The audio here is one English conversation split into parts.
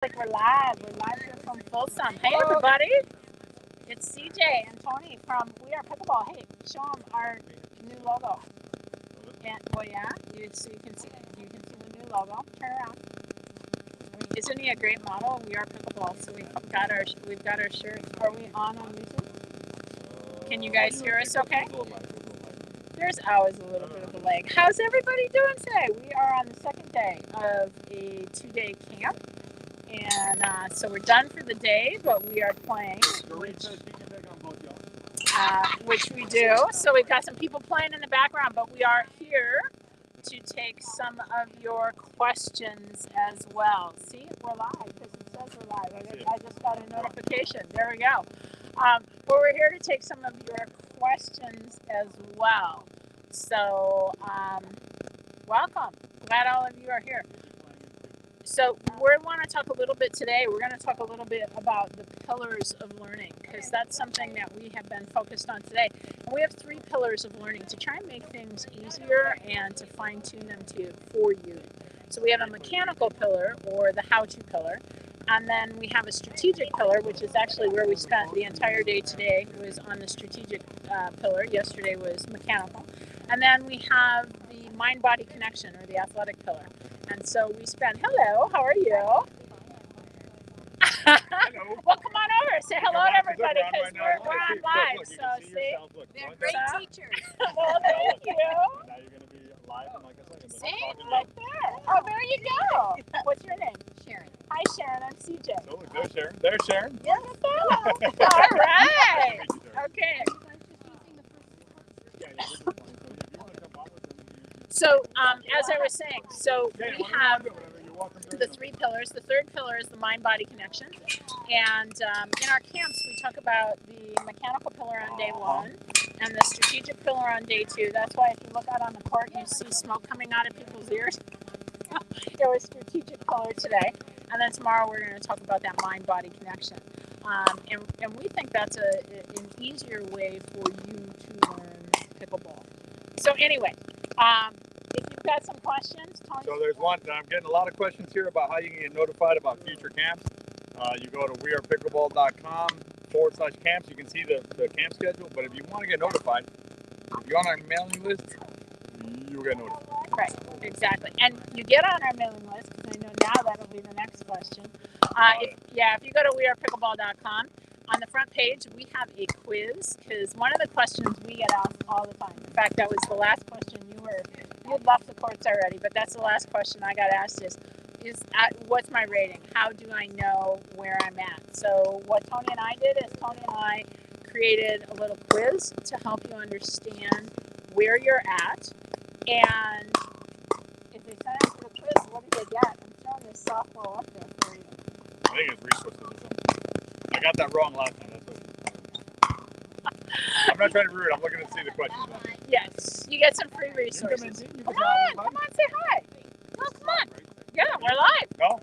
Like we're live. We're live here from Folsom. Hey, everybody. It's CJ and Tony from We Are Pickleball. Hey, show them our new logo. And, oh, yeah? So you can see the new logo. Turn around. Isn't he a great model? We Are Pickleball. So we've got our shirt. Are we on YouTube? Can you guys hear us okay? There's always a little bit of a lag. How's everybody doing today? We are on the second day of a 2-day camp. And so we're done for the day, but we are playing, which we do. So we've got some people playing in the background, but we are here to take some of your questions as well. See, we're live because it says we're live. I just got a notification. There we go. But we're here to take some of your questions as well. So welcome. Glad all of you are here. So we want to talk a little bit today. We're going to talk a little bit about the pillars of learning because that's something that we have been focused on today. And we have 3 pillars of learning to try and make things easier and to fine tune them for you. So we have a mechanical pillar or the how-to pillar. And then we have a strategic pillar, which is actually where we spent the entire day today was on the strategic pillar. Yesterday was mechanical. And then we have the mind-body connection or the athletic pillar. And so we spent, hello, how are you? Hello. Well, come on over. Say hello to everybody because we're on live. So see, they're great teachers. Well, thank you. Now you're going to be live and like I said, See, right there. Oh, there you go. What's your name? Sharon. Hi, Sharon. I'm CJ. So there's Sharon. There's Sharon. Look at that. All right. Okay. So, as I was saying, so we have the 3 pillars. The third pillar is the mind-body connection. And in our camps, we talk about the mechanical pillar on day 1 and the strategic pillar on day 2. That's why if you look out on the court, you see smoke coming out of people's ears. It was strategic pillar today. And then tomorrow we're going to talk about that mind-body connection. And we think that's an easier way for you to learn pickleball. So anyway, if you've got some questions, Tony. So there's one. I'm getting a lot of questions here about how you can get notified about future camps. You go to wearepickleball.com/camps. You can see the camp schedule. But if you want to get notified, if you're on our mailing list, you'll get notified. Right, exactly. And you get on our mailing list because I know now that'll be the next question. If you go to wearepickleball.com, on the front page, we have a quiz because one of the questions we get asked all the time. In fact, that was the last question you had left the courts already, but that's the last question I got asked is what's my rating? How do I know where I'm at? So what Tony and I did is Tony and I created a little quiz to help you understand where you're at. And if they sign up for the quiz, what do they get? I'm throwing this softball up there for you. I think it's resources. I got that wrong last time. That's what I'm not trying to be rude. I'm looking to see the questions. Yes, you get some free resources. Come on, say hi. No, come on. Yeah, we're live. No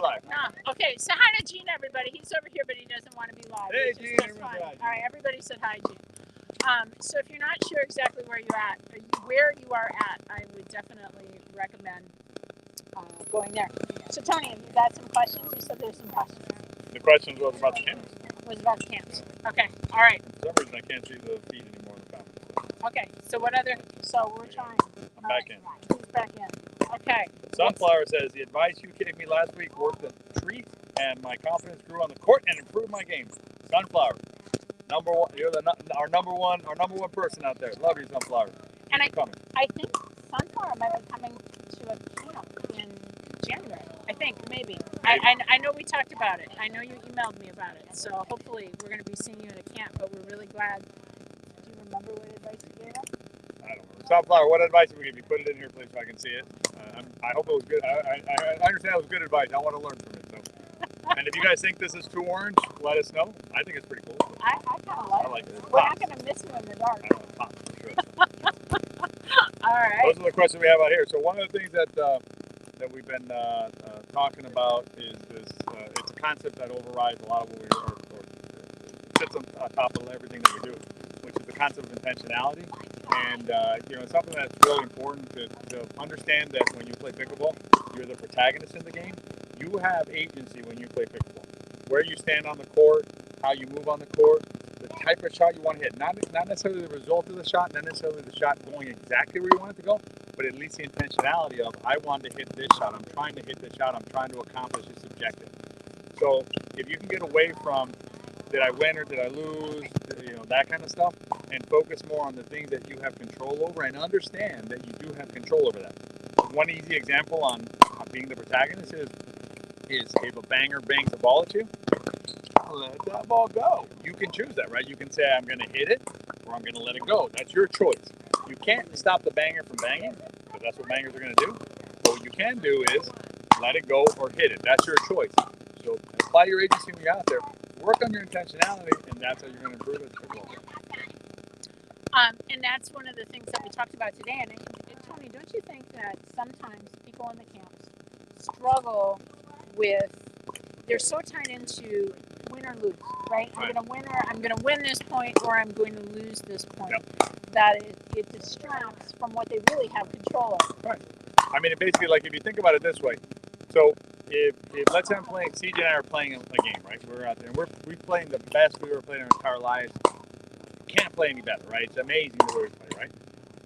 live. No. Okay, say hi to Gene, everybody. He's over here, but he doesn't want to be live. Hey, Gene. All right, everybody said hi, Gene. So if you're not sure exactly where you are at, I would definitely recommend going there. So Tony, have you got some questions? You said there's some questions. The questions was about the camps. Was about the camps. Okay, all right. For some reason, I can't see the feed anymore in the comments. Okay, so what other? So we're trying. I'm back in. He's back in. Okay. Sunflower says the advice you gave me last week worked a treat, and my confidence grew on the court and improved my game. Sunflower, number one. You're our number one person out there. Love you, Sunflower. And I think Sunflower might be coming to a camp in January. I think maybe. I know we talked about it. I know you emailed me about it. So hopefully we're going to be seeing you at a camp. But we're really glad. Do you remember what advice you gave us? I don't know. Sunflower, what advice did we give you? Put it in here, please, so I can see it. I hope it was good. I understand it was good advice. I want to learn from it. So. And if you guys think this is too orange, let us know. I think it's pretty cool. I kind of like it. We're not going to miss you in the dark. I know, pop, for sure. All right. Those are the questions we have out here. So one of the things that we've been talking about is this. It's a concept that overrides a lot of what we are, or sits on top of everything that we do, which is the concept of intentionality. And it's something that's really important to understand that when you play pickleball, you're the protagonist in the game, You have agency when you play pickleball. Where you stand on the court, how you move on the court, the type of shot you want to hit. Not necessarily the result of the shot, not necessarily the shot going exactly where you want it to go, but at least the intentionality of, I want to hit this shot, I'm trying to hit this shot, I'm trying to accomplish this objective. So if you can get away from, did I win or did I lose, that kind of stuff, and focus more on the things that you have control over and understand that you do have control over that. One easy example on being the protagonist is if a banger bangs a ball at you, let that ball go. You can choose that, right? You can say, I'm going to hit it or I'm going to let it go. That's your choice. You can't stop the banger from banging, because that's what bangers are going to do. But what you can do is let it go or hit it. That's your choice. So apply your agency when you're out there. Work on your intentionality, and that's how you're going to improve it. And that's one of the things that we talked about today. And Tony, don't you think that sometimes people in the camps struggle with, they're so tied into win or lose, right? I'm going to win this point, or I'm going to lose this point. Yep. That it distracts from what they really have control of. Right. I mean, basically, like, if you think about it this way, so if let's say I'm playing, CJ and I are playing a game, right? We're out there and we're playing the best we've ever played in our entire lives. Can't play any better, right? It's amazing the way we play, right?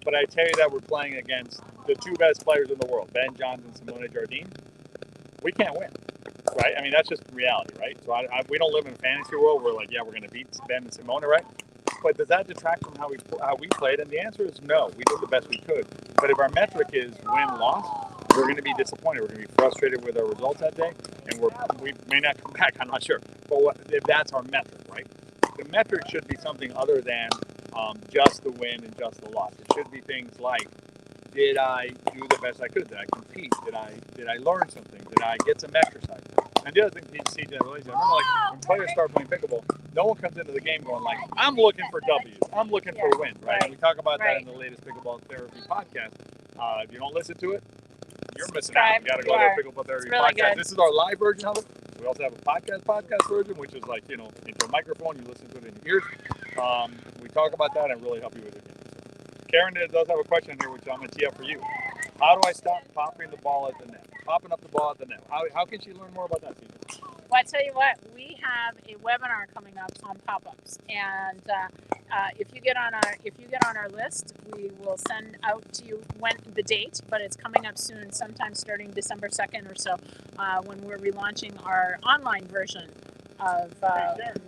But I tell you that we're playing against the two best players in the world, Ben Johnson, Simone Jardine. We can't win, right? I mean, that's just reality, right? So we don't live in a fantasy world where, like, yeah, we're going to beat Ben and Simone, right? But does that detract from how we played? And the answer is no. We did the best we could. But if our metric is win-loss, we're going to be disappointed. We're going to be frustrated with our results that day, and we may not come back. I'm not sure. But if that's our metric, right? The metric should be something other than just the win and just the loss. It should be things like, did I do the best I could? Did I compete? Did I learn something? Did I get some exercise? And the other thing you see, I remember, like, when players start playing pickleball, no one comes into the game going like, I'm looking for W's. I'm looking for wins, right? And we talk about that in the latest Pickleball Therapy podcast. If you don't listen to it, you're missing out. You got to go to our Pickleball Therapy podcast. Good. This is our live version of it. We also have a podcast version, which is like, into a microphone. You listen to it in your ears. We talk about that and really help you with it. Karen does have a question here, which I'm going to tee up for you. How do I stop popping the ball at the net? Popping up the ball at the net. How can she learn more about that, CJ? Well, I tell you what, we have a webinar coming up on pop-ups, and if you get on our list, we will send out to you the date, but it's coming up soon, sometime starting December 2nd or so, when we're relaunching our online version of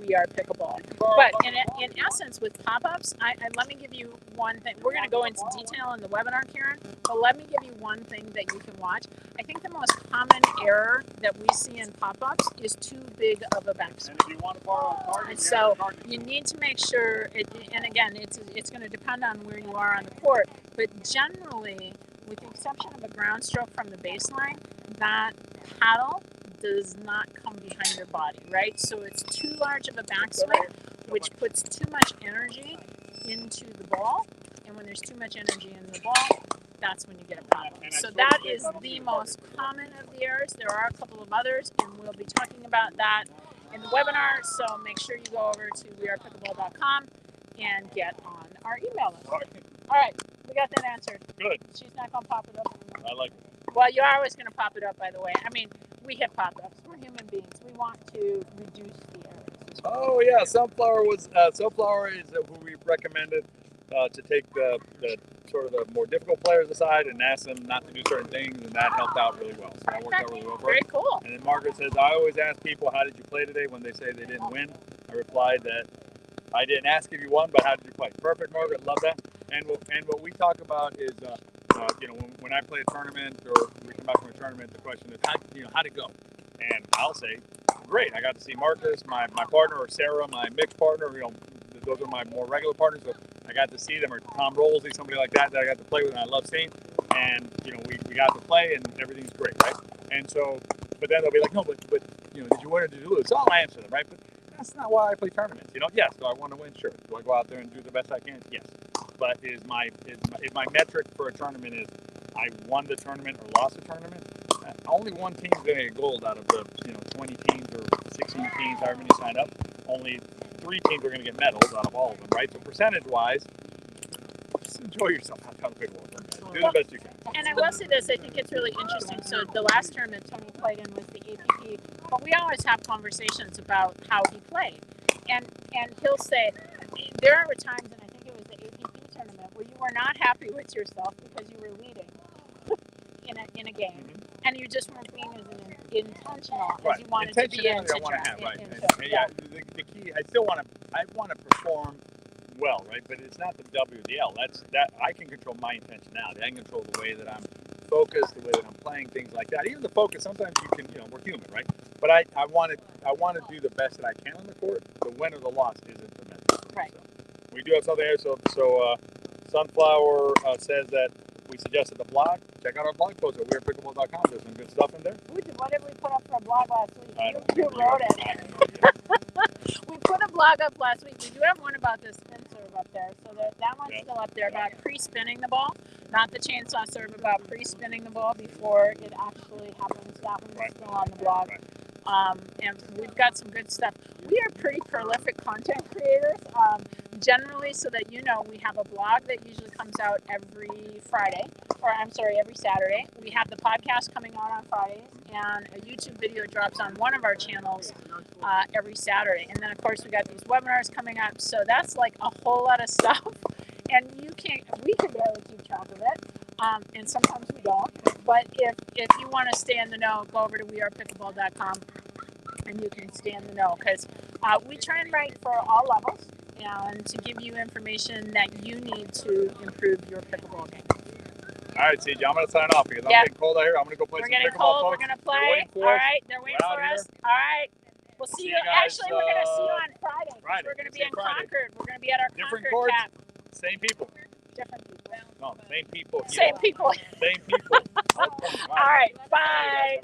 We Are Pickleball. But in essence, with pop-ups, let me give you one thing. We're going to go into detail in the webinar, Karen, but let me give you one thing that you can watch. I think the most common error that we see in pop-ups is too big of a backswing. And if you want to borrow a card, and so you need to make sure, and again, it's going to depend on where you are on the court, but generally, with the exception of a ground stroke from the baseline, that paddle does not come behind your body, right? So it's too large of a backswing, which puts too much energy into the ball. And when there's too much energy in the ball, that's when you get a problem. So that is the most common of the errors. There are a couple of others, and we'll be talking about that in the webinar. So make sure you go over to wearepickleball.com and get on our email list. All right, we got that answered. Good. She's not going to pop it up anymore. I like it. Well, you're always going to pop it up, by the way. I mean, we hit pop-ups. We're human beings. We want to reduce the errors. Oh yeah, Sunflower is who we recommended to take the sort of the more difficult players aside and ask them not to do certain things, and that helped out really well. So that worked out really well for us. Very cool. And then Margaret says, I always ask people, how did you play today when they say they didn't win? I replied that I didn't ask if you won, but how did you play? Perfect, Margaret. Love that. And what we talk about is, when I play a tournament or we come back from a tournament, the question is, how'd it go? And I'll say, great. I got to see Marcus, my partner, or Sarah, my mixed partner. Those are my more regular partners. So I got to see them, or Tom Rolsey, somebody like that I got to play with, and I love seeing. And we got to play, and everything's great, right? And so, but then they'll be like, no, but did you win or did you lose? So I'll answer them, right? But that's not why I play tournaments. Yes. Do I want to win? Sure. Do I go out there and do the best I can? Yes. But if my metric for a tournament is I won the tournament or lost the tournament, only one team's going to get gold out of the 20 teams or 16 teams, however many sign up. Only 3 teams are going to get medals out of all of them, right? So percentage-wise, just enjoy yourself. Have fun pickleball. Do the best you can. And I will say this, I think it's really interesting. So the last tournament Tony played in was the APP, but we always have conversations about how he played. And he'll say, there were times, and I think it was the APP tournament, where you were not happy with yourself because you were leading in a game. Mm-hmm. And you just weren't being as intentional as you wanted to be in. The key, I want to perform well, right? But it's not the W or the L. That I can control my intentionality. I can control the way that I'm focused, the way that I'm playing, things like that. Even the focus, sometimes you can, we're human, right? But I want to do the best that I can on the court. The win or the loss isn't the metric. Right. So we do have something here. So Sunflower says that we suggested the blog. Check out our blog post at weirdpickleball.com. There's some good stuff in there. What did we put up for a blog last week? You wrote it. We put a blog up last week. We do have one about the spin serve up there. So that one's still up there about pre-spinning the ball. Not the chainsaw serve, about pre-spinning the ball before it actually happens. That one's still on the blog. And we've got some good stuff. We are pretty prolific content creators. Generally, so that we have a blog that usually comes out every Saturday. We have the podcast coming out on Fridays, and a YouTube video drops on one of our channels every Saturday. And then, of course, we got these webinars coming up. So that's like a whole lot of stuff. And we can barely keep track of it. And sometimes we don't. But if you want to stay in the know, go over to wearepickleball.com and you can stay in the know, because we try and write for all levels and to give you information that you need to improve your pickleball game. All right, CJ, I'm going to sign off because I'm getting cold out here. I'm going to go play some pickleball. We're getting cold. We're going to play. All right, they're waiting for us. All right. We'll see you. Actually, we're going to see you on Friday. We're going to be in Concord. We're going to be at our Different Concord courts, cap. same people. Different people. No, same people. Same people. Same people. All right. Bye.